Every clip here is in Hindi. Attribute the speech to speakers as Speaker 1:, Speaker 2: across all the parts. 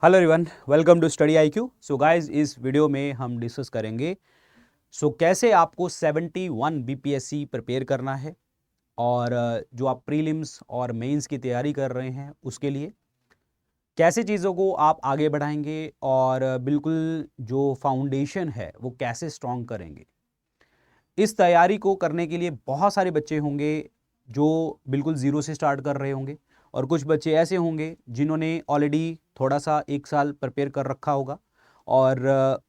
Speaker 1: Hello everyone, welcome to study IQ. So guys, इस वीडियो में हम डिस्कस करेंगे कैसे आपको 71 बीपीएससी प्रिपेयर करना है और जो आप प्रीलिम्स और मेंस की तैयारी कर रहे हैं उसके लिए कैसे चीज़ों को आप आगे बढ़ाएंगे और बिल्कुल जो फाउंडेशन है वो कैसे स्ट्रॉन्ग करेंगे। इस तैयारी को करने के लिए बहुत सारे बच्चे होंगे जो बिल्कुल ज़ीरो से स्टार्ट कर रहे होंगे और कुछ बच्चे ऐसे होंगे जिन्होंने ऑलरेडी थोड़ा सा एक साल प्रिपेयर कर रखा होगा और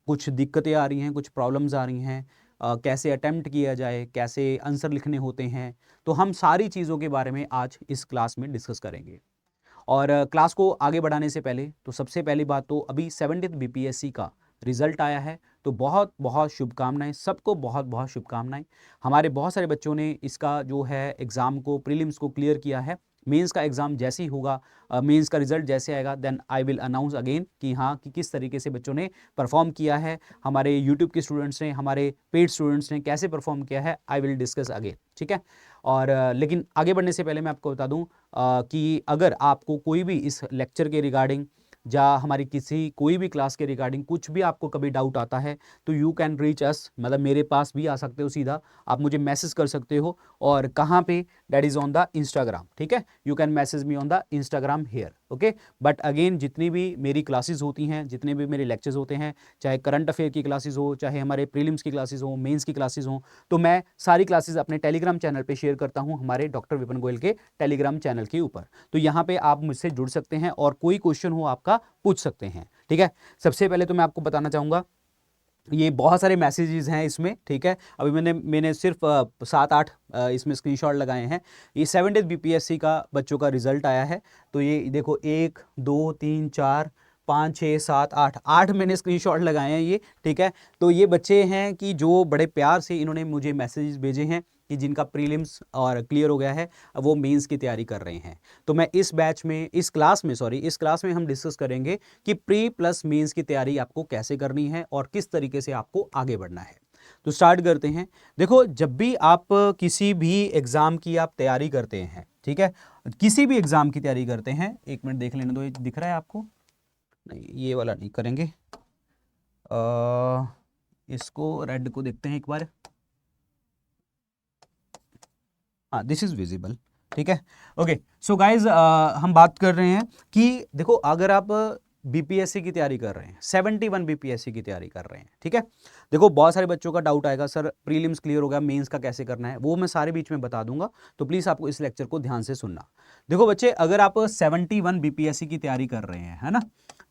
Speaker 1: कुछ दिक्कतें आ रही हैं, कुछ प्रॉब्लम्स आ रही हैं, कैसे अटेम्प्ट किया जाए, कैसे आंसर लिखने होते हैं। तो हम सारी चीज़ों के बारे में आज इस क्लास में डिस्कस करेंगे। और क्लास को आगे बढ़ाने से पहले तो सबसे पहली बात तो अभी 70th बीपीएससी का रिजल्ट आया है, तो बहुत बहुत शुभकामनाएं, सबको बहुत बहुत शुभकामनाएं। हमारे बहुत सारे बच्चों ने इसका जो है एग्ज़ाम को, प्रीलिम्स को क्लियर किया है। मेंस का एग्ज़ाम जैसे ही होगा, मेंस का रिजल्ट जैसे आएगा, then I will announce again कि हाँ कि किस तरीके से बच्चों ने परफॉर्म किया है, हमारे यूट्यूब के स्टूडेंट्स ने, हमारे पेड स्टूडेंट्स ने कैसे परफॉर्म किया है। आई विल डिस्कस अगेन, ठीक है। और लेकिन आगे बढ़ने से पहले मैं आपको बता दूं कि अगर आपको कोई भी इस लेक्चर के रिगार्डिंग या हमारी किसी कोई भी क्लास के रिगार्डिंग कुछ भी आपको कभी डाउट आता है तो यू कैन रीच अस, मतलब मेरे पास भी आ सकते हो, सीधा आप मुझे मैसेज कर सकते हो। और कहाँ पे? That is on the Instagram, ठीक है। You can message me on the Instagram here, okay. But again, जितनी भी मेरी क्लासेस होती हैं, जितने भी मेरे लेक्चर्स होते हैं, चाहे करंट अफेयर की क्लासेस हो, चाहे हमारे प्रीलिम्स की क्लासेस हो, मेंस की क्लासेस हो, तो मैं सारी क्लासेस अपने टेलीग्राम चैनल पे शेयर करता हूँ, हमारे डॉक्टर विपिन गोयल के टेलीग्राम चैनल के ऊपर। तो यहाँ पे आप मुझसे जुड़ सकते हैं और कोई क्वेश्चन हो आपका पूछ सकते हैं, ठीक है। सबसे पहले तो मैं आपको बताना चाहूँगा, ये बहुत सारे मैसेजेस हैं इसमें, ठीक है। अभी मैंने सिर्फ 7-8 इसमें स्क्रीनशॉट लगाए हैं। ये 70th बीपीएससी का बच्चों का रिजल्ट आया है। तो ये देखो, 1 2 3 4 5 6 7 8 8 मैंने स्क्रीनशॉट लगाए हैं ये, ठीक है। तो ये बच्चे हैं कि जो बड़े प्यार से इन्होंने मुझे मैसेजेस भेजे हैं कि जिनका प्रीलिम्स और क्लियर हो गया है, वो मेंस की तैयारी कर रहे हैं। तो मैं इस बैच में, इस क्लास में हम डिस्कस करेंगे कि प्री प्लस मेंस की तैयारी आपको कैसे करनी है और किस तरीके से आपको आगे बढ़ना है। तो स्टार्ट करते हैं। देखो, जब भी आप किसी भी एग्जाम की आप तैयारी करते हैं, ठीक है, किसी भी एग्जाम की तैयारी करते हैं, एक मिनट देख लेने दो, ये दिख रहा है आपको? नहीं, ये वाला नहीं करेंगे, इसको रेड को देखते हैं एक बार। हाँ, दिस इज विजिबल, ठीक है। ओके, सो गाइज, हम बात कर रहे हैं कि देखो, अगर आप बीपीएससी की तैयारी कर रहे हैं, 71 बीपीएससी की तैयारी कर रहे हैं, ठीक है। देखो, बहुत सारे बच्चों का डाउट आएगा, सर प्रीलिम्स क्लियर हो गया, मेंस का कैसे करना है, वो मैं सारे बीच में बता दूंगा। तो प्लीज आपको इस लेक्चर को ध्यान से सुनना। देखो बच्चे, अगर आप 71 बीपीएससी की तैयारी कर रहे हैं, है ना,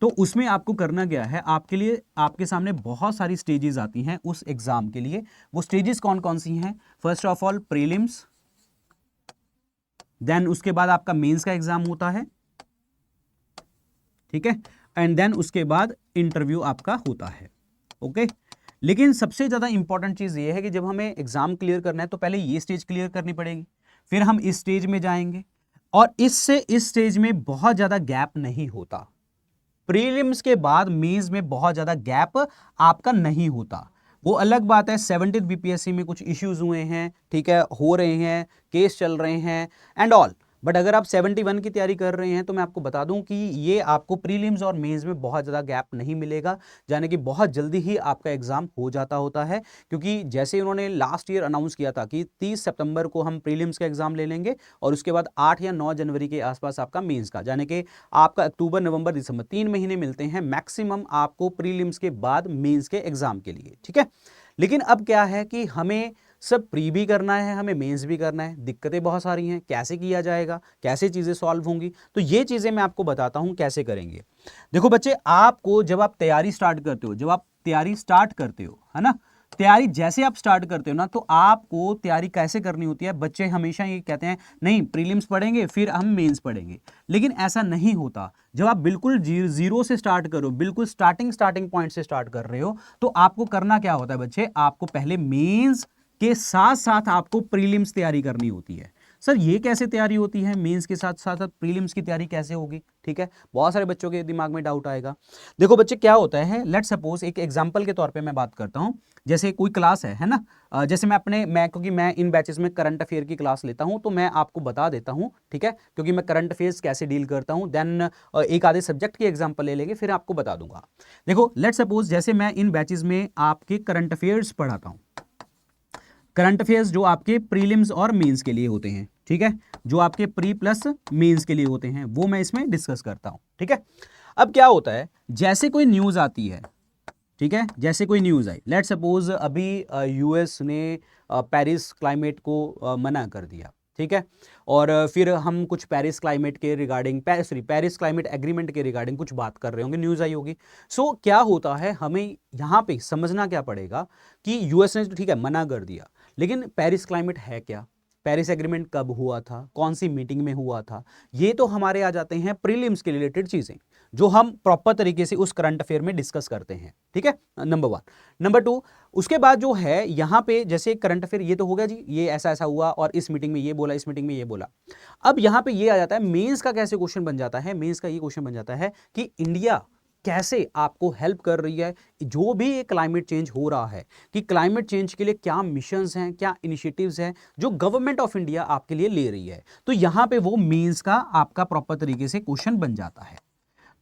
Speaker 1: तो उसमें आपको करना क्या है, आपके लिए, आपके सामने बहुत सारी स्टेजेस आती हैं उस एग्जाम के लिए। वो स्टेजेस कौन कौन सी हैं? First of all prelims, then उसके बाद आपका मेंस का एग्जाम होता है, ठीक है, एंड देन उसके बाद इंटरव्यू आपका होता है, ओके। लेकिन सबसे ज्यादा इंपॉर्टेंट चीज ये है कि जब हमें एग्जाम क्लियर करना है तो पहले ये स्टेज क्लियर करनी पड़ेगी, फिर हम इस स्टेज में जाएंगे। और इससे इस स्टेज में बहुत ज्यादा गैप नहीं होता। प्रीलिम्स के बाद मेंस में बहुत ज्यादा गैप आपका नहीं होता। वो अलग बात है, 70th बीपीएससी में कुछ इश्यूज हुए हैं, ठीक है, हो रहे हैं, केस चल रहे हैं एंड ऑल। बट अगर आप 71 की तैयारी कर रहे हैं तो मैं आपको बता दूं कि ये आपको प्रीलिम्स और मेंस में बहुत ज़्यादा गैप नहीं मिलेगा, यानी कि बहुत जल्दी ही आपका एग्जाम हो जाता होता है। क्योंकि जैसे उन्होंने लास्ट ईयर अनाउंस किया था कि 30 सितंबर को हम प्रीलिम्स का एग्जाम ले लेंगे और उसके बाद 8 या 9 जनवरी के आसपास आपका मेंस का, यानी कि आपका अक्टूबर नवंबर दिसंबर 3 महीने मिलते हैं मैक्सिमम आपको प्रीलिम्स के बाद मेंस के एग्जाम के लिए, ठीक है। लेकिन अब क्या है कि हमें सब प्री भी करना है, हमें मेंस भी करना है, दिक्कतें बहुत सारी हैं, कैसे किया जाएगा, कैसे चीज़ें सॉल्व होंगी, तो ये चीज़ें मैं आपको बताता हूं कैसे करेंगे। देखो बच्चे, आपको जब आप तैयारी स्टार्ट करते हो, है ना, तैयारी जैसे आप स्टार्ट करते हो ना, तो आपको तैयारी कैसे करनी होती है। बच्चे हमेशा ये कहते हैं, नहीं प्रीलिम्स पढ़ेंगे फिर हम मेंस पढ़ेंगे, लेकिन ऐसा नहीं होता। जब आप बिल्कुल जीरो से स्टार्ट करो, बिल्कुल स्टार्टिंग पॉइंट से स्टार्ट कर रहे हो, तो आपको करना क्या होता है बच्चे, आपको पहले मेंस के साथ साथ आपको प्रीलिम्स तैयारी करनी होती है। सर ये कैसे तैयारी होती है, मेंस के साथ साथ प्रीलिम्स की तैयारी कैसे होगी, ठीक है, बहुत सारे बच्चों के दिमाग में डाउट आएगा। देखो बच्चे क्या होता है, लेट सपोज एक एग्जांपल के तौर पे मैं बात करता हूं, जैसे कोई क्लास है ना, जैसे मैं क्योंकि मैं इन बैचेस में करंट अफेयर की क्लास लेता हूं, तो मैं आपको बता देता हूं, ठीक है, क्योंकि मैं करंट अफेयर्स कैसे डील करता हूं, देन एक आधे सब्जेक्ट की एग्जांपल ले लेंगे, फिर आपको बता दूंगा। देखो लेट सपोज जैसे मैं इन बैचेस में आपके करंट अफेयर्स पढ़ाता हूं, करंट अफेयर्स जो आपके प्रीलिम्स और मेंस के लिए होते हैं, ठीक है, जो आपके प्री प्लस मेंस के लिए होते हैं, वो मैं इसमें डिस्कस करता हूं, ठीक है। अब क्या होता है, जैसे कोई न्यूज आती है, ठीक है, जैसे कोई न्यूज आई, लेट सपोज अभी यूएस ने पेरिस क्लाइमेट को मना कर दिया, ठीक है, और फिर हम कुछ पेरिस क्लाइमेट के रिगार्डिंग पेरिस क्लाइमेट एग्रीमेंट के रिगार्डिंग कुछ बात कर रहे होंगे, न्यूज़ आई होगी। सो क्या होता है, हमें यहाँ पे समझना क्या पड़ेगा कि यूएस ने तो ठीक है मना कर दिया, लेकिन पेरिस क्लाइमेट है क्या, पेरिस एग्रीमेंट कब हुआ था, कौन सी मीटिंग में हुआ था, ये तो हमारे आ जाते हैं प्रीलिम्स के रिलेटेड चीजें, जो हम प्रॉपर तरीके से उस करंट अफेयर में डिस्कस करते हैं, ठीक है, नंबर 1। नंबर 2, उसके बाद जो है यहाँ पे जैसे करंट अफेयर ये तो हो गया जी, ये ऐसा ऐसा हुआ और इस मीटिंग में ये बोला, इस मीटिंग में ये बोला। अब यहाँ पे ये आ जाता है मेंस का कैसे क्वेश्चन बन जाता है, मेंस का ये क्वेश्चन बन जाता है कि इंडिया कैसे आपको हेल्प कर रही है, जो भी ये क्लाइमेट चेंज हो रहा है, कि क्लाइमेट चेंज के लिए क्या मिशंस हैं, क्या इनिशिएटिव्स हैं जो गवर्नमेंट ऑफ इंडिया आपके लिए ले रही है। तो यहां पे वो मेंस का आपका प्रॉपर तरीके से क्वेश्चन बन जाता है।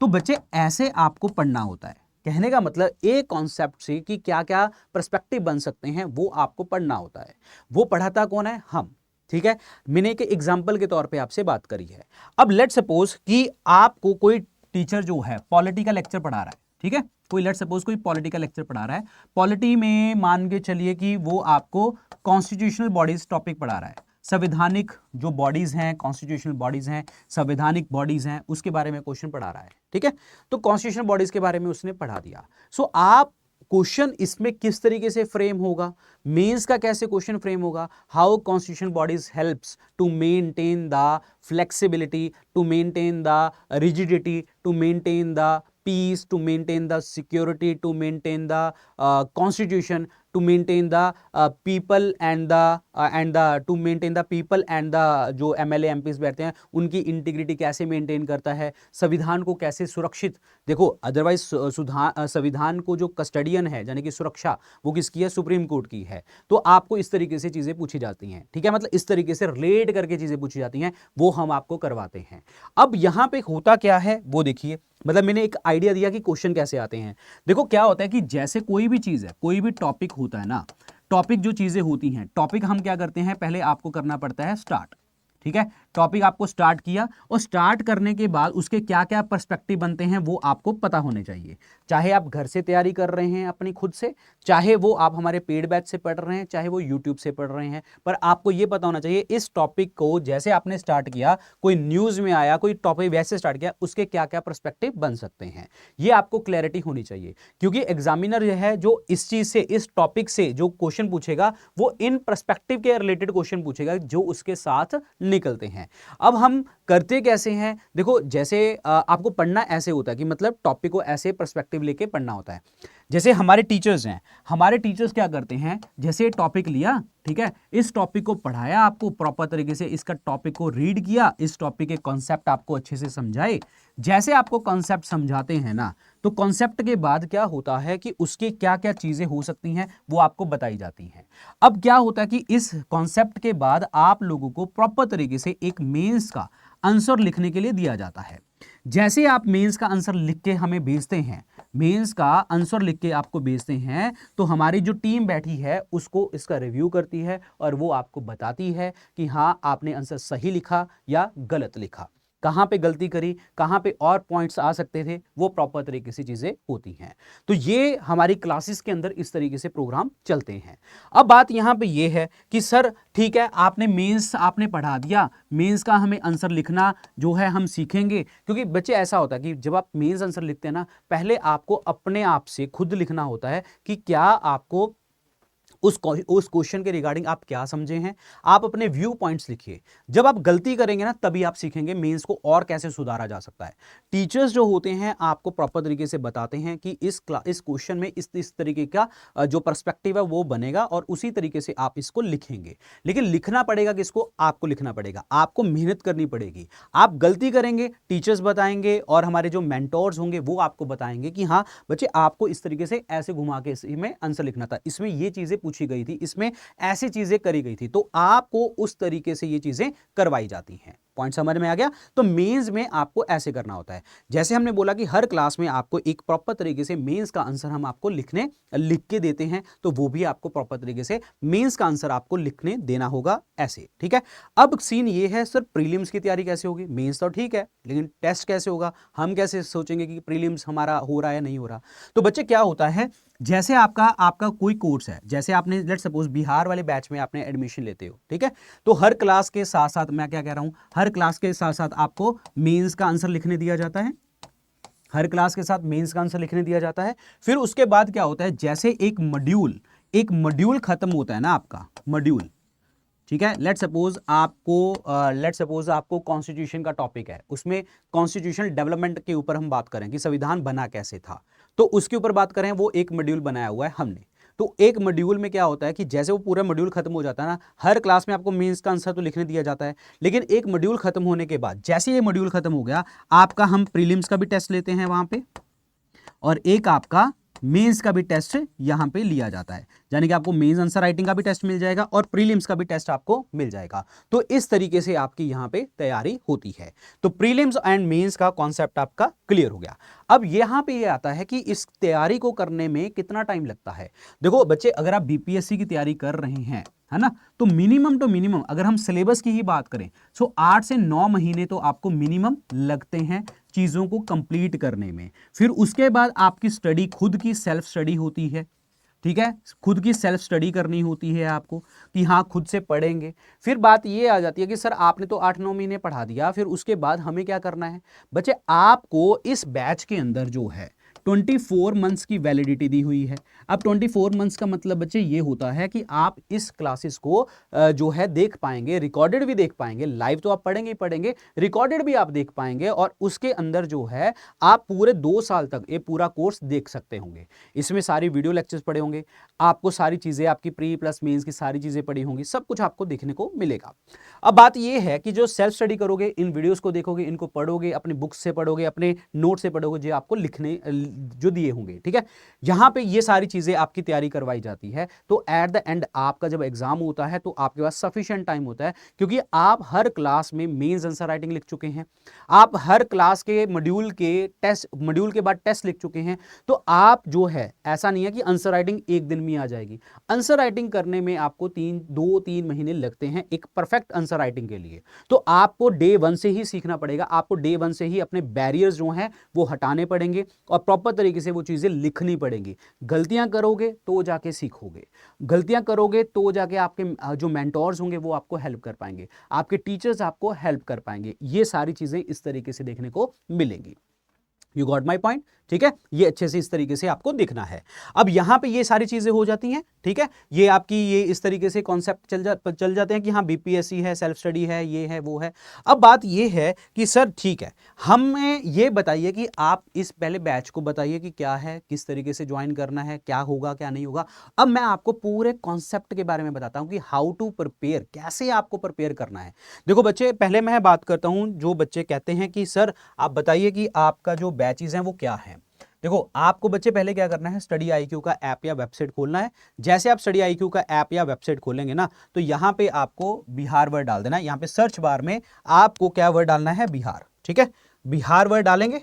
Speaker 1: तो बच्चे ऐसे आपको पढ़ना होता है, कहने का मतलब एक कॉन्सेप्ट से कि क्या क्या पर्सपेक्टिव बन सकते हैं वो आपको पढ़ना होता है। वो पढ़ाता कौन है, हम, ठीक है। मैंने एक एग्जाम्पल के तौर पे आपसे बात करी है। अब लेट सपोज कि आपको कोई टीचर जो है पॉलिटिकल लेक्चर पढ़ा रहा है, ठीक है, कोई लेट सपोज कोई पॉलिटिकल लेक्चर पढ़ा रहा है, पॉलिटी में मान के चलिए कि वो आपको कॉन्स्टिट्यूशनल बॉडीज टॉपिक पढ़ा रहा है, संवैधानिक जो बॉडीज हैं, कॉन्स्टिट्यूशनल बॉडीज हैं, संवैधानिक बॉडीज हैं, उसके बारे में क्वेश्चन पढ़ा रहा है, ठीक है। तो कॉन्स्टिट्यूशनल बॉडीज के बारे में उसने पढ़ा दिया। सो आप क्वेश्चन इसमें किस तरीके से फ्रेम होगा, मेंस का कैसे क्वेश्चन फ्रेम होगा, how constitutional bodies helps to maintain the flexibility, to maintain the rigidity, to maintain the peace, to maintain the security, to maintain the constitution, to maintain the people and the to maintain the people and the जो MLA MPs बैठते हैं उनकी इंटीग्रिटी कैसे मेंटेन करता है, संविधान को कैसे सुरक्षित, देखो अदरवाइज संविधान को जो कस्टडियन है यानी कि सुरक्षा वो किसकी है, सुप्रीम कोर्ट की है। तो आपको इस तरीके से चीजें पूछी जाती हैं, ठीक है, मतलब इस तरीके से रिलेट करके चीजें पूछी जाती हैं, वो हम आपको करवाते हैं। अब यहां पे होता क्या है वो देखिए, मतलब मैंने एक आइडिया दिया कि क्वेश्चन कैसे आते हैं। देखो क्या होता है कि जैसे कोई भी चीज है, कोई भी टॉपिक होता है ना, टॉपिक जो चीजें होती हैं, टॉपिक हम क्या करते हैं, पहले आपको करना पड़ता है स्टार्ट, ठीक है, टॉपिक आपको स्टार्ट किया और स्टार्ट करने के बाद उसके क्या क्या पर्सपेक्टिव बनते हैं वो आपको पता होने चाहिए। चाहे आप घर से तैयारी कर रहे हैं अपनी खुद से, चाहे वो आप हमारे पेड बैच से पढ़ रहे हैं, चाहे वो यूट्यूब से पढ़ रहे हैं, पर आपको ये पता होना चाहिए इस टॉपिक को जैसे आपने स्टार्ट किया, कोई न्यूज में आया, कोई टॉपिक वैसे स्टार्ट किया, उसके क्या क्या पर्सपेक्टिव बन सकते हैं, ये आपको क्लैरिटी होनी चाहिए। क्योंकि एग्जामिनर जो है जो इस चीज से, इस टॉपिक से जो क्वेश्चन पूछेगा वो इन पर्सपेक्टिव के रिलेटेड क्वेश्चन पूछेगा जो उसके साथ निकलते हैं। अब हम करते कैसे हैं, देखो जैसे आपको पढ़ना ऐसे होता है कि मतलब टॉपिक को ऐसे पर्सपेक्टिव लेके पढ़ना होता है। जैसे हमारे टीचर्स हैं, हमारे टीचर्स क्या करते हैं, जैसे टॉपिक लिया, ठीक है, इस टॉपिक को पढ़ाया आपको प्रॉपर तरीके से, इसका टॉपिक को रीड किया, इस टॉपिक के कॉन्सेप्ट आपको अच्छे से समझाए। जैसे आपको कॉन्सेप्ट समझाते हैं ना, तो कॉन्सेप्ट के बाद क्या होता है कि उसकी क्या क्या चीजें हो सकती हैं वो आपको बताई जाती हैं। अब क्या होता है कि इस कॉन्सेप्ट के बाद आप लोगों को प्रॉपर तरीके से एक मेंस का आंसर लिखने के लिए दिया जाता है। जैसे आप मेंस का आंसर लिख के हमें भेजते हैं, मेंस का आंसर लिख के आपको भेजते हैं, तो हमारी जो टीम बैठी है उसको इसका रिव्यू करती है और वो आपको बताती है कि हाँ आपने आंसर सही लिखा या गलत लिखा, कहां पे गलती करी, कहां पे और पॉइंट्स आ सकते थे, वो प्रॉपर तरीके से चीजें होती हैं। तो ये हमारी क्लासेस के अंदर इस तरीके से प्रोग्राम चलते हैं। अब बात यहां पे ये है कि सर ठीक है आपने मेंस आपने पढ़ा दिया, मेंस का हमें आंसर लिखना जो है हम सीखेंगे, क्योंकि बच्चे ऐसा होता है कि जब आप मेंस आंसर लिखते हैं ना, पहले आपको अपने आप से खुद लिखना होता है कि क्या आपको उस क्वेश्चन के रिगार्डिंग आप क्या समझे हैं, आप अपने व्यू पॉइंट्स लिखिए। जब आप गलती करेंगे ना तभी आप सीखेंगे मेंस को और कैसे सुधारा जा सकता है। टीचर्स जो होते हैं आपको प्रॉपर तरीके से बताते हैं कि इस क्वेश्चन में इस तरीके का जो पर्सपेक्टिव है वो बनेगा और उसी तरीके से आप इसको लिखेंगे। लेकिन लिखना पड़ेगा किसको, आपको लिखना पड़ेगा, आपको मेहनत करनी पड़ेगी। आप गलती करेंगे, टीचर्स बताएंगे और हमारे जो मेंटोर्स होंगे वो आपको बताएंगे कि हाँ बच्चे आपको इस तरीके से ऐसे घुमा के इसमें आंसर लिखना था, इसमें ये चीजें पूछी गई थी, इसमें ऐसी चीजें करी गई थी, तो आपको उस तरीके से ये चीजें करवाई जाती हैं। पॉइंट समझ में आ गया। तो मेंस में आपको ऐसे करना होता है, जैसे हमने बोला कि हर क्लास में आपको एक प्रॉपर तरीके से मेंस का आंसर हम आपको लिख के देते हैं, तो वो भी आपको प्रॉपर तरीके से मेंस का आंसर आपको लिखने देना होगा ऐसे, ठीक है। अब सीन ये है सर प्रीलिम्स की तैयारी कैसे होगी, मेंस तो ठीक है लेकिन टेस्ट कैसे होगा, हम कैसे सोचेंगे कि प्रीलिम्स हमारा हो रहा है नहीं हो रहा। तो बच्चे क्या होता है, जैसे आपका कोई कोर्स है, जैसे आपने लेट्स सपोज बिहार वाले बैच में आपने एडमिशन लेते हो, ठीक है, तो हर क्लास के साथ साथ, मैं क्या कह रहा हूं, हर क्लास के साथ साथ आपको मेंस का आंसर लिखने दिया जाता है, हर क्लास के साथ मेंस का आंसर लिखने दिया जाता है। फिर उसके बाद क्या होता है, जैसे एक मॉड्यूल खत्म होता है ना आपका मॉड्यूल, ठीक है, लेट्स सपोज आपको कॉन्स्टिट्यूशन का टॉपिक है, उसमें कॉन्स्टिट्यूशनल डेवलपमेंट के ऊपर हम बात करें कि संविधान बना कैसे था, तो उसके ऊपर बात करें, वो एक मॉड्यूल बनाया हुआ है हमने। तो एक मॉड्यूल में क्या होता है कि जैसे वो पूरा मॉड्यूल खत्म हो जाता है ना, हर क्लास में आपको मेंस का आंसर तो लिखने दिया जाता है, लेकिन एक मॉड्यूल खत्म होने के बाद, जैसे ये मॉड्यूल खत्म हो गया आपका, हम प्रीलिम्स का भी टेस्ट लेते हैं वहां पे, और एक आपका मेंस का भी टेस्ट यहां पे लिया जाता है, यानी कि आपको मेंस आंसर राइटिंग का भी टेस्ट मिल जाएगा और प्रीलिम्स का भी टेस्ट आपको मिल जाएगा। तो इस तरीके से आपकी यहां पे तैयारी होती है। तो प्रीलिम्स एंड मेंस का कॉन्सेप्ट आपका क्लियर हो गया। अब यहां पे ये आता है कि इस तैयारी को करने में कितना टाइम लगता है। देखो बच्चे, अगर आप बीपीएससी की तैयारी कर रहे हैं, है ना, तो मिनिमम अगर हम सिलेबस की ही बात करें तो 8 से 9 महीने तो आपको मिनिमम लगते हैं चीजों को कंप्लीट करने में। फिर उसके बाद आपकी स्टडी खुद की सेल्फ स्टडी होती है, ठीक है, खुद की सेल्फ स्टडी करनी होती है आपको कि हाँ खुद से पढ़ेंगे। फिर बात ये आ जाती है कि सर आपने तो 8-9 महीने पढ़ा दिया, फिर उसके बाद हमें क्या करना है। बच्चे, आपको इस बैच के अंदर जो है 24 मंथ्स की वैलिडिटी दी हुई है। अब 24 मंथ्स का मतलब बच्चे ये होता है कि आप इस क्लासेस को जो है देख पाएंगे, रिकॉर्डेड भी देख पाएंगे, लाइव तो आप पढ़ेंगे ही पढ़ेंगे, रिकॉर्डेड भी आप देख पाएंगे, और उसके अंदर जो है आप पूरे 2 साल तक ये पूरा कोर्स देख सकते होंगे। इसमें सारी वीडियो लेक्चर्स पढ़े होंगे, आपको सारी चीजें, आपकी प्री प्लस मेंस की सारी चीजें पढ़ी होंगी, सब कुछ आपको देखने को मिलेगा। अब बात यह है कि जो सेल्फ स्टडी करोगे, इन वीडियोस को देखोगे, इनको पढ़ोगे, अपनी बुक से पढ़ोगे, अपने नोट से पढ़ोगे, जो आपको लिखने जो दिए होंगे, ठीक है, यहां पे ये सारी चीजें आपकी तैयारी करवाई जाती है। तो एट द एंड आपका जब एग्जाम होता है तो आपके पास सफिशिएंट टाइम होता है, क्योंकि आप हर क्लास में मेंस आंसर राइटिंग लिख चुके हैं, आप हर क्लास के मॉड्यूल के बाद टेस्ट लिख चुके हैं। तो आप जो है, ऐसा नहीं है कि आंसर राइटिंग एक दिन में आ जाएगी। आंसर राइटिंग करने में आपको 2-3 महीने लगते हैं एक परफेक्ट आंसर राइटिंग के लिए। तो आपको डे 1 से ही सीखना पड़ेगा, आपको डे 1 से ही अपने बैरियर्स जो हैं वो हटाने पड़ेंगे और प्रॉपर तरीके से वो चीजें लिखनी पड़ेंगी। गलतियां करोगे तो जाके सीखोगे, गलतियां करोगे तो जाके आपके जो मेंटोर्स होंगे वो आपको हेल्प कर पाएंगे, आपके टीचर्स आपको हेल्प कर पाएंगे। ये सारी चीजें इस तरीके से देखने को मिलेंगी। यू गॉट माई पॉइंट, ठीक है, ये अच्छे से इस तरीके से आपको दिखना है। अब यहां पे ये सारी चीजें हो जाती हैं, ठीक है, ये आपकी ये इस तरीके से कॉन्सेप्ट चल जाते हैं कि हाँ बीपीएससी है, सेल्फ स्टडी है, ये है वो है। अब बात ये है कि सर ठीक है, हमें ये बताइए कि आप इस पहले बैच को बताइए कि क्या है, किस तरीके से ज्वाइन करना है, क्या होगा क्या नहीं होगा। अब मैं आपको पूरे कॉन्सेप्ट के बारे में बताता हूं कि हाउ टू प्रिपेयर, कैसे आपको प्रिपेयर करना है। देखो बच्चे, पहले मैं बात करता हूं, जो बच्चे कहते हैं कि सर आप बताइए कि आपका जो बैचेज हैं वो क्या है। देखो आपको बच्चे पहले क्या करना है, स्टडी आईक्यू का ऐप या वेबसाइट खोलना है। जैसे आप स्टडी आईक्यू का ऐप या वेबसाइट खोलेंगे ना, तो यहां पे आपको बिहार वर्ड डाल देना है। यहां पे सर्च बार में आपको क्या वर्ड डालना है, बिहार, ठीक है, बिहार वर्ड डालेंगे।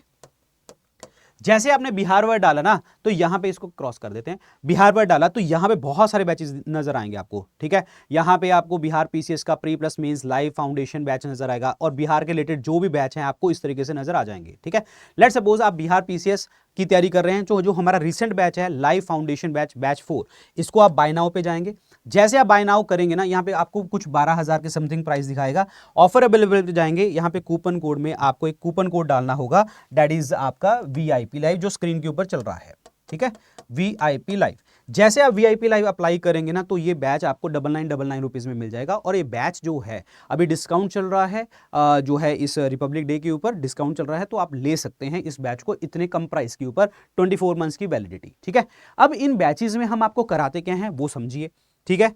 Speaker 1: जैसे आपने बिहार वर्ड डाला ना, तो यहां पे इसको क्रॉस कर देते हैं, बिहार वर्ड डाला तो यहां पे बहुत सारे बैचेस नजर आएंगे आपको, ठीक है। यहां पे आपको बिहार पीसीएस का pre plus mains live foundation batch नजर आएगा, और बिहार के रिलेटेड जो भी बैच हैं आपको इस तरीके से नजर आ जाएंगे, ठीक है। लेट्स सपोज आप बिहार पीसीएस की तैयारी कर रहे हैं, जो हमारा रिसेंट बैच है लाइव फाउंडेशन बैच 4, इसको आप बाय नाउ पे जाएंगे। जैसे आप बाय नाउ करेंगे ना, यहाँ पे आपको कुछ 12,000 के समथिंग प्राइस दिखाएगा। ऑफर अवेलेबल पे जाएंगे, यहाँ पे कूपन कोड में आपको एक कूपन कोड डालना होगा, दैट इज आपका VIP लाइव, जो स्क्रीन के ऊपर चल रहा है, ठीक है, VIP लाइव। जैसे आप VIP लाइव अप्लाई करेंगे ना, तो ये बैच आपको 9999 रुपीज़ में मिल जाएगा। और ये बैच जो है अभी डिस्काउंट चल रहा है, जो है इस रिपब्लिक डे के ऊपर डिस्काउंट चल रहा है, तो आप ले सकते हैं इस बैच को इतने कम प्राइस के ऊपर, 24 मंथ्स की वैलिडिटी। ठीक है, अब इन बैचेज में हम आपको कराते क्या हैं वो समझिए। ठीक है,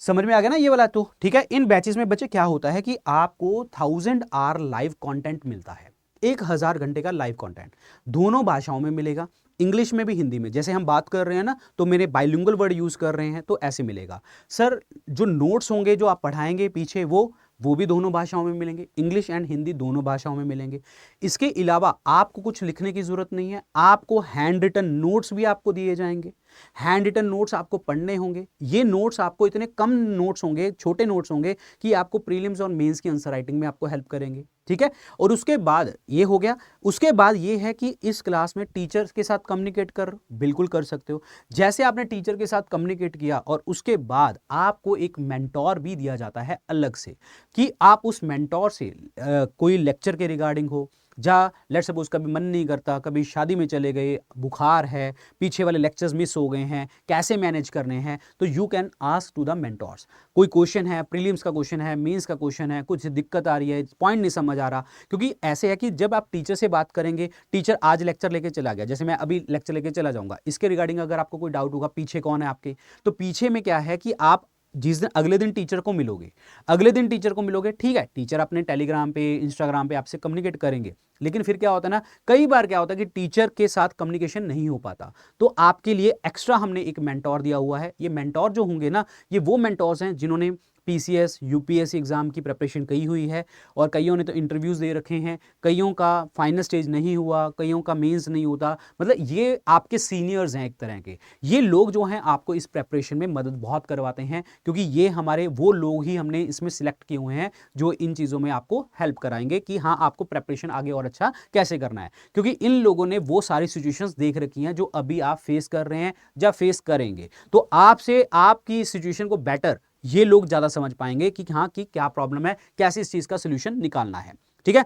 Speaker 1: समझ में आ गया ना ये वाला? तो ठीक है, इन बैचेस में बच्चे क्या होता है कि आपको 1000 आवर लाइव कंटेंट मिलता है, 1000 घंटे का लाइव कंटेंट दोनों भाषाओं में मिलेगा, इंग्लिश में भी हिंदी में। जैसे हम बात कर रहे हैं ना, तो मेरे बाइलिंगुअल वर्ड यूज कर रहे हैं तो ऐसे मिलेगा। सर जो नोट्स होंगे जो आप पढ़ाएंगे पीछे, वो भी दोनों भाषाओं में मिलेंगे, इंग्लिश एंड हिंदी दोनों भाषाओं में मिलेंगे। इसके अलावा आपको कुछ लिखने की जरूरत नहीं है, आपको हैंड रिटन नोट्स भी आपको दिए जाएंगे, हैंड रिटन नोट्स आपको पढ़ने होंगे। ये नोट्स आपको इतने कम नोट्स होंगे, छोटे नोट्स होंगे कि आपको प्रीलिम्स और मेंस की आंसर राइटिंग में आपको हेल्प करेंगे। ठीक है, और उसके बाद ये हो गया। उसके बाद ये है कि इस क्लास में टीचर्स के साथ कम्युनिकेट बिल्कुल कर सकते हो। जैसे आपने टीचर के साथ कम्युनिकेट किया और उसके बाद आपको एक मेंटोर भी दिया जाता है अलग से, कि आप उस मेंटोर से कोई लेक्चर के रिगार्डिंग हो, जा लेट्स सपोज कभी मन नहीं करता, कभी शादी में चले गए, बुखार है, पीछे वाले लेक्चर्स मिस हो गए हैं, कैसे मैनेज करने हैं, तो you can ask to the mentors. कोई क्वेश्चन है, प्रीलिम्स का क्वेश्चन है, मेंस का क्वेश्चन है, कुछ दिक्कत आ रही है, पॉइंट नहीं समझ आ रहा, क्योंकि ऐसे है कि जब आप टीचर से बात करेंगे, टीचर आज लेक्चर लेके चला गया, जैसे मैं अभी लेक्चर लेके चला जाऊंगा, इसके रिगार्डिंग अगर आपको कोई डाउट होगा, पीछे कौन है आपके, तो पीछे में क्या है कि आप जिस दिन अगले दिन टीचर को मिलोगे, अगले दिन टीचर को मिलोगे, ठीक है, टीचर अपने टेलीग्राम पे, इंस्टाग्राम पे आपसे कम्युनिकेट करेंगे, लेकिन फिर क्या होता है ना, कई बार क्या होता है कि टीचर के साथ कम्युनिकेशन नहीं हो पाता, तो आपके लिए एक्स्ट्रा हमने एक मेंटोर दिया हुआ है। ये मेंटोर जो होंगे ना, ये वो मेंटोर्स हैं जिन्होंने PCS UPSC एग्जाम की प्रिपरेशन की हुई है, और कईयों ने तो इंटरव्यूज दे रखे हैं, कईयों का फाइनल स्टेज नहीं हुआ, कईयों का मेंस नहीं होता, मतलब ये आपके सीनियर्स हैं एक तरह के। ये लोग जो हैं आपको इस प्रिपरेशन में मदद बहुत करवाते हैं, क्योंकि ये हमारे वो लोग ही हमने इसमें सिलेक्ट किए हुए हैं जो इन चीज़ों में आपको हेल्प कराएंगे कि हाँ आपको प्रिपरेशन आगे और अच्छा कैसे करना है, क्योंकि इन लोगों ने वो सारी सिचुएशंस देख रखी हैं जो अभी आप फेस कर रहे हैं या फेस करेंगे, तो आपसे आपकी सिचुएशन को बेटर ये लोग ज्यादा समझ पाएंगे कि हाँ कि क्या प्रॉब्लम है, कैसे इस चीज का सोल्यूशन निकालना है। ठीक है,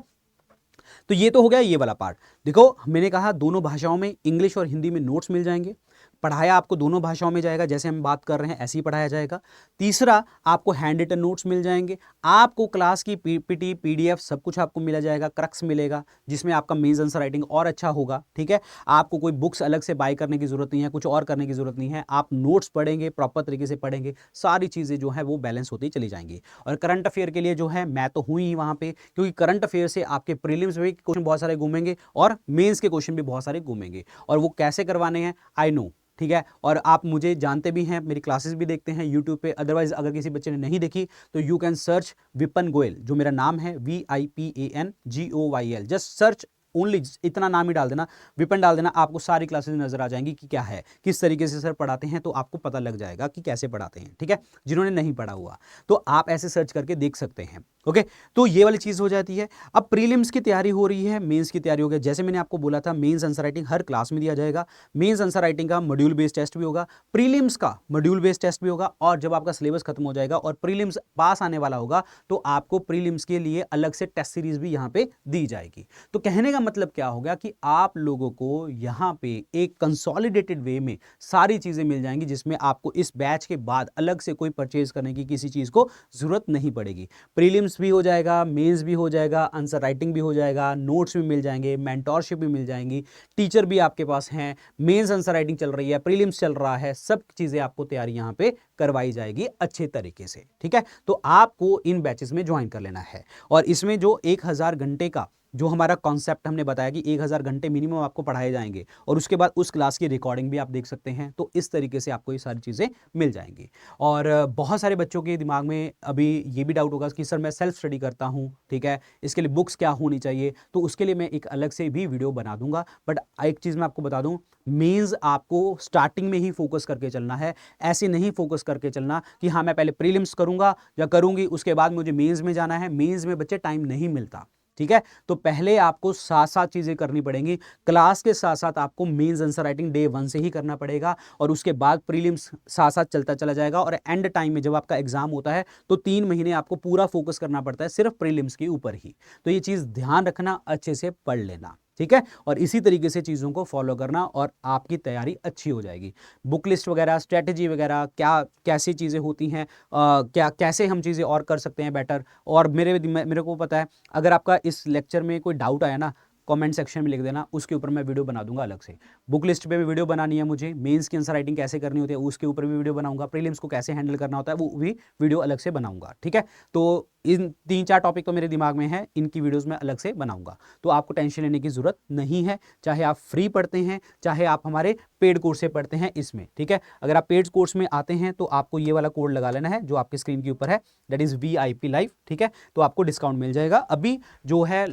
Speaker 1: तो ये तो हो गया ये वाला पार्ट। देखो मैंने कहा दोनों भाषाओं में, इंग्लिश और हिंदी में नोट्स मिल जाएंगे, पढ़ाया आपको दोनों भाषाओं में जाएगा, जैसे हम बात कर रहे हैं ऐसे ही पढ़ाया जाएगा। तीसरा, आपको हैंड रिटन नोट्स मिल जाएंगे, आपको क्लास की PPT PDF सब कुछ आपको मिला जाएगा, क्रक्स मिलेगा जिसमें आपका मेंस आंसर राइटिंग और अच्छा होगा। ठीक है, आपको कोई बुक्स अलग से बाय करने की जरूरत नहीं है, कुछ और करने की जरूरत नहीं है, आप नोट्स पढ़ेंगे, प्रॉपर तरीके से पढ़ेंगे, सारी चीज़ें जो है वो बैलेंस होती चली जाएंगी। और करंट अफेयर के लिए जो है मैं तो हूँ ही वहाँ पे, क्योंकि करंट अफेयर से आपके प्रीलिम्स में क्वेश्चन बहुत सारे घूमेंगे और मेंस के क्वेश्चन भी बहुत सारे घूमेंगे, और वो कैसे करवाने हैं आई नो। ठीक है, और आप मुझे जानते भी हैं, मेरी क्लासेस भी देखते हैं यूट्यूब पे, अदरवाइज अगर किसी बच्चे ने नहीं देखी तो you can search weapon Goyal, जो मेरा नाम है VIPAN GOYL, just search only, इतना नाम ही डाल देना, विपन डाल देना, आपको सारी क्लासेस नजर आ जाएंगी कि क्या है, किस तरीके से सर पढ़ाते हैं, तो आपको पता लग जाएगा कि कैसे पढ़ाते हैं। ठीक है, जिन्होंने नहीं पढ़ा हुआ तो आप ऐसे सर्च करके देख सकते हैं। ओके, तो ये वाली चीज हो जाती है। अब प्रीलिम्स की तैयारी हो रही है, मेंस की तैयारी हो गई, जैसे मैंने आपको बोला था मेंस आंसर राइटिंग हर क्लास में दिया जाएगा, मेंस आंसर राइटिंग का मॉड्यूल बेस्ड टेस्ट भी होगा, प्रीलिम्स का मॉड्यूल बेस्ड टेस्ट भी होगा, और जब आपका सिलेबस खत्म हो जाएगा और प्रीलिम्स पास आने वाला होगा तो आपको प्रीलिम्स के लिए अलग से टेस्ट सीरीज भी यहाँ पे दी जाएगी। तो कहने का मतलब क्या हो गया कि आप लोगों को यहाँ पे एक कंसोलिडेटेड वे में सारी चीजें मिल जाएंगी, जिसमें आपको इस बैच के बाद अलग से कोई परचेज करने की किसी चीज को जरूरत नहीं पड़ेगी। प्रीलिम्स भी हो जाएगा, मेंस भी हो जाएगा, आंसर राइटिंग भी हो जाएगा, नोट्स भी मिल जाएंगे, मेंटोरशिप भी मिल जाएंगी, टीचर भी आपके पास हैं, मेंस आंसर राइटिंग चल रही है, प्रीलिम्स चल रहा है, सब चीजें आपको तैयारी यहाँ पे करवाई जाएगी अच्छे तरीके से। ठीक है, तो आपको इन बैचेस में ज्वाइन कर लेना है, और इसमें जो 1000 घंटे का जो हमारा कॉन्सेप्ट हमने बताया कि 1000 घंटे मिनिमम आपको पढ़ाए जाएंगे, और उसके बाद उस क्लास की रिकॉर्डिंग भी आप देख सकते हैं, तो इस तरीके से आपको ये सारी चीज़ें मिल जाएंगी। और बहुत सारे बच्चों के दिमाग में अभी ये भी डाउट होगा कि सर मैं सेल्फ स्टडी करता हूँ, ठीक है, इसके लिए बुक्स क्या होनी चाहिए, तो उसके लिए मैं एक अलग से भी वीडियो बना दूंगा। बट एक चीज़ मैं आपको बता दूं, मेंस आपको स्टार्टिंग में ही फोकस करके चलना है, ऐसे नहीं फोकस करके चलना कि हाँ मैं पहले प्रीलिम्स करूंगा या करूंगी उसके बाद मुझे मेंस में जाना है। मेंस में बच्चे टाइम नहीं मिलता, ठीक है, तो पहले आपको साथ साथ चीजें करनी पड़ेंगी, क्लास के साथ साथ आपको मेंस आंसर राइटिंग डे 1 से ही करना पड़ेगा, और उसके बाद प्रीलिम्स साथ साथ चलता चला जाएगा, और एंड टाइम में जब आपका एग्जाम होता है तो 3 महीने आपको पूरा फोकस करना पड़ता है सिर्फ प्रीलिम्स के ऊपर ही। तो ये चीज ध्यान रखना, अच्छे से पढ़ लेना। ठीक है। और इसी तरीके से चीज़ों को फॉलो करना और आपकी तैयारी अच्छी हो जाएगी। बुक लिस्ट वगैरह, स्ट्रेटजी वगैरह, क्या कैसी चीज़ें होती हैं, क्या कैसे हम चीज़ें और कर सकते हैं बेटर। और मेरे को पता है, अगर आपका इस लेक्चर में कोई डाउट आया ना, कमेंट सेक्शन में लिख देना, उसके ऊपर मैं वीडियो बना दूंगा अलग से। बुक लिस्ट पे भी वीडियो बनानी है मुझे, मेंस की आंसर राइटिंग कैसे करनी होती है उसके ऊपर भी वीडियो बनाऊंगा, प्रीलिम्स को कैसे हैंडल करना होता है वो भी वीडियो अलग से बनाऊंगा, ठीक है। तो इन 3-4 टॉपिक तो मेरे दिमाग में है, इनकी वीडियोस मैं अलग से बनाऊंगा, तो आपको टेंशन लेने की जरूरत नहीं है। चाहे आप फ्री पढ़ते हैं, चाहे आप हमारे पेड कोर्स से पढ़ते हैं इसमें, ठीक है। अगर आप पेड कोर्स में आते हैं तो आपको ये वाला कोड लगा लेना है जो आपकी स्क्रीन के ऊपर है, दैट इज VIP लाइव, ठीक है। तो आपको डिस्काउंट मिल जाएगा। अभी जो है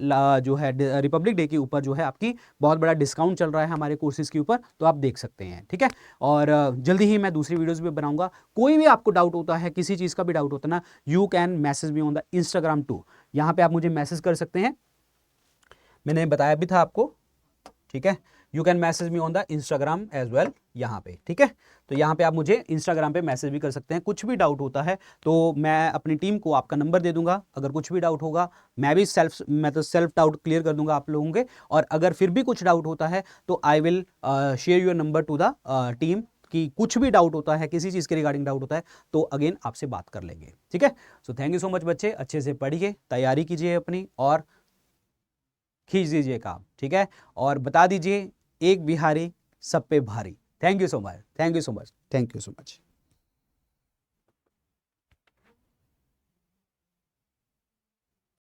Speaker 1: रिपब्लिक डे के ऊपर जो है आपकी बहुत बड़ा डिस्काउंट चल रहा है हमारे कोर्सेज के ऊपर, तो आप देख सकते हैं, ठीक है। और जल्दी ही मैं दूसरी वीडियोस भी बनाऊंगा। कोई भी आपको डाउट होता है, किसी चीज़ का भी डाउट होता है ना, you can message me on the Instagram too, यहाँ पे आप मुझे मैसेज कर सकते हैं, मैंने बताया भी था आपको, ठीक है। You can message me on the Instagram as well, यहाँ पे, ठीक है। तो यहाँ पे आप मुझे इंस्टाग्राम पे मैसेज भी कर सकते हैं, कुछ भी डाउट होता है तो मैं अपनी टीम को आपका नंबर दे दूंगा। अगर कुछ भी डाउट होगा मैं तो सेल्फ डाउट क्लियर कर दूंगा आप लोगों के। और अगर फिर भी कुछ डाउट होता है तो I will share your number two the team, कि कुछ भी डाउट होता है, किसी चीज़ के रिगार्डिंग डाउट होता है तो अगेन आपसे बात कर लेंगे, ठीक है। So thank you so much बच्चे, अच्छे से पढ़िए, तैयारी कीजिए अपनी और खींच दीजिए काम, ठीक है। और बता दीजिए एक बिहारी सब पे भारी। Thank you so much, thank you so much, thank you so much.